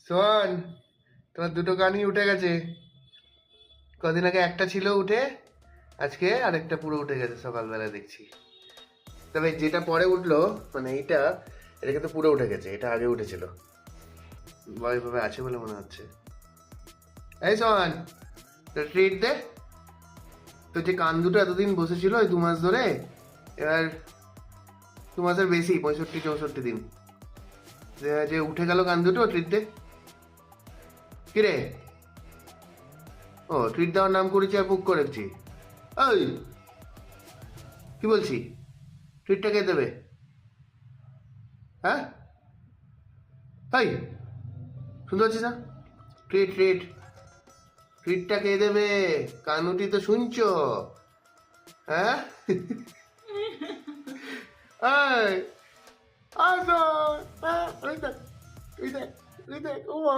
শোন, তোমার দুটো কানই উঠে গেছে। কদিন আগে একটা ছিল উঠে, আজকে আরেকটা পুরো উঠে গেছে সকালবেলা দেখছি। তবে যেটা পরে উঠলো, মানে এটা কিন্তু পুরো উঠে গেছে, এটা আগে উঠেছিল। ওইভাবে আছে বলে মনে হচ্ছে। এই শোন, তো ট্রিট দে। তো যে কান দুটো এতদিন বসেছিল ওই 2 মাস ধরে, এবার 2 মাসের বেশি, 65-64 দিন যে যে উঠে গেল কান দুটো, ট্রিট দে। কিরে? ও, ট্রিট দেওয়ার নাম করেছি আর বুক করেছি। ওই, কি বলছি? ট্রিটটা কে দেবে? হ্যাঁ? এই, শুনতে পাচ্ছিস না? ট্রিট ট্রিট ট্রিটটা কে দেবে? কানুটি তো শুনছো? হ্যাঁ? এই, আসো। ওই দেখ, ওই দেখ, ওই দেখ, ও মা।